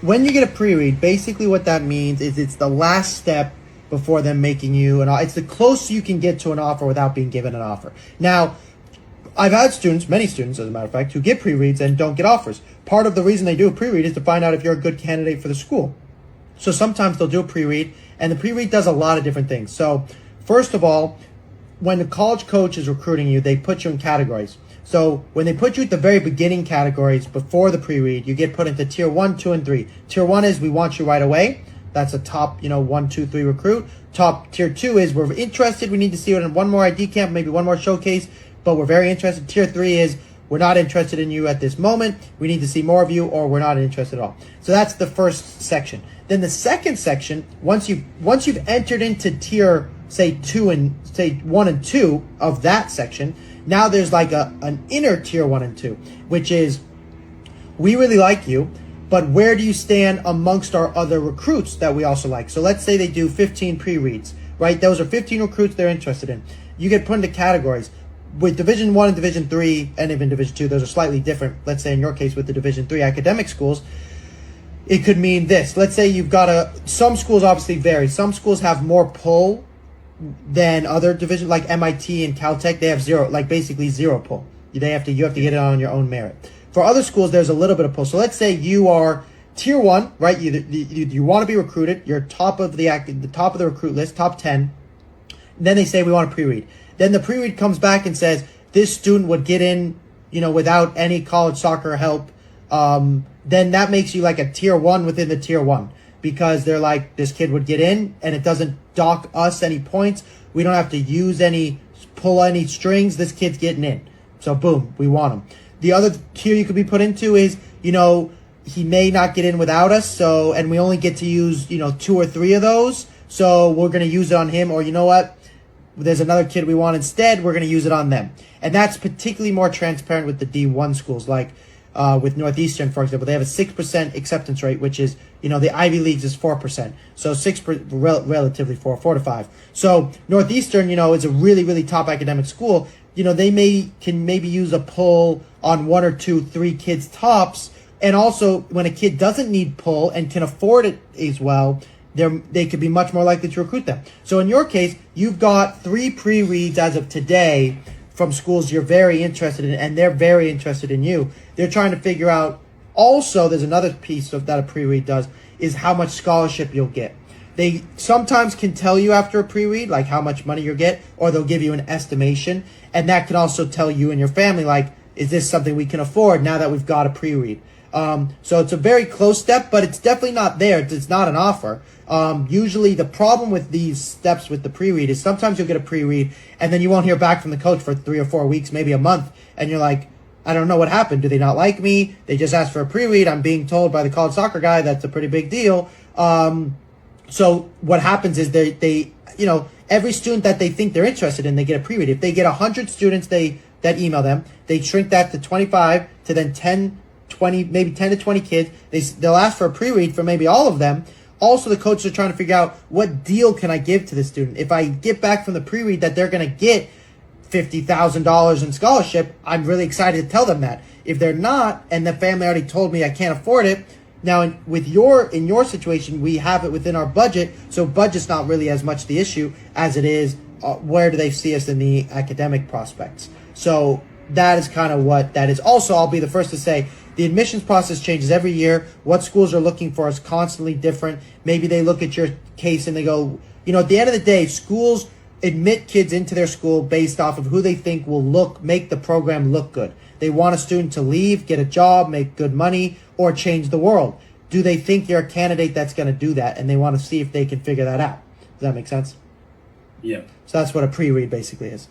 when you get a pre-read, basically what that means is it's the last step before them making you an offer. It's the closest you can get to an offer without being given an offer. Now, I've had students, many students as a matter of fact, who get pre-reads and don't get offers. Part of the reason they do a pre-read is to find out if you're a good candidate for the school. So sometimes they'll do a pre-read, and the pre-read does a lot of different things. So first of all, when the college coach is recruiting you, they put you in categories. So when they put you at the very beginning categories before the pre-read, you get put into tier 1, 2, and 3. Tier 1 is we want you right away. That's a top, 1, 2, 3 recruit. Tier 2 is we're interested. We need to see it in one more ID camp, maybe one more showcase, but we're very interested. Tier 3 is we're not interested in you at this moment. We need to see more of you, or we're not interested at all. So that's the first section. Then the second section, once you've entered into tier, say 1 and 2 of that section, now there's like an inner tier 1 and 2, which is we really like you, but where do you stand amongst our other recruits that we also like? So let's say they do 15 pre-reads, right? Those are 15 recruits they're interested in. You get put into categories. With Division 1 and Division 3, and even Division 2, those are slightly different. Let's say in your case with the Division 3 academic schools, it could mean this. Let's say you've got some schools obviously vary. Some schools have more pull than other divisions, like MIT and Caltech. They have basically zero pull. You have to get it on your own merit. For other schools, there's a little bit of pull. So let's say you are tier 1, right? You want to be recruited. You're top of the recruit list, top 10. Then they say we want a pre-read. Then the pre-read comes back and says this student would get in, without any college soccer help. Then that makes you like a tier 1 within the tier 1, because they're like, this kid would get in and it doesn't dock us any points. We don't have to pull any strings. This kid's getting in. So boom, we want him. The other tier you could be put into is, he may not get in without us. And we only get to use, 2 or 3 of those. So we're going to use it on him, or you know what? There's another kid we want instead. We're going to use it on them. And that's particularly more transparent with the D1 schools, like with Northeastern, for example. They have a 6% acceptance rate, which is, the Ivy Leagues is 4%. So 6%, relatively 4 to 5. So Northeastern, is a really, really top academic school. They can maybe use a pull on 1 or 2, 3 kids tops. And also, when a kid doesn't need pull and can afford it as well, they could be much more likely to recruit them. So in your case, you've got 3 pre-reads as of today from schools you're very interested in, and they're very interested in you. They're trying to figure out, also, there's another piece of that a pre-read does, is how much scholarship you'll get. They sometimes can tell you after a pre-read, like how much money you'll get, or they'll give you an estimation, and that can also tell you and your family, like, is this something we can afford now that we've got a pre-read? So it's a very close step, but it's definitely not there. It's not an offer. Usually the problem with these steps with the pre-read is sometimes you'll get a pre-read and then you won't hear back from the coach for 3 or 4 weeks, maybe a month. And you're like, I don't know what happened. Do they not like me? They just asked for a pre-read. I'm being told by the college soccer guy that's a pretty big deal. So what happens is they every student that they think they're interested in, they get a pre-read. If they get 100 students that email them, they shrink that to 25 to then 10, 20, maybe 10 to 20 kids. They'll ask for a pre-read for maybe all of them. Also, the coaches are trying to figure out what deal can I give to the student. If I get back from the pre-read that they're going to get $50,000 in scholarship, I'm really excited to tell them that. If they're not, and the family already told me I can't afford it, now in your situation, we have it within our budget, so budget's not really as much the issue as it is where do they see us in the academic prospects. So that is kind of what that is. Also, I'll be the first to say, the admissions process changes every year. What schools are looking for is constantly different. Maybe they look at your case and they go, at the end of the day, schools admit kids into their school based off of who they think will make the program look good. They want a student to leave, get a job, make good money, or change the world. Do they think you're a candidate that's going to do that? And they want to see if they can figure that out. Does that make sense? Yeah. So that's what a pre-read basically is.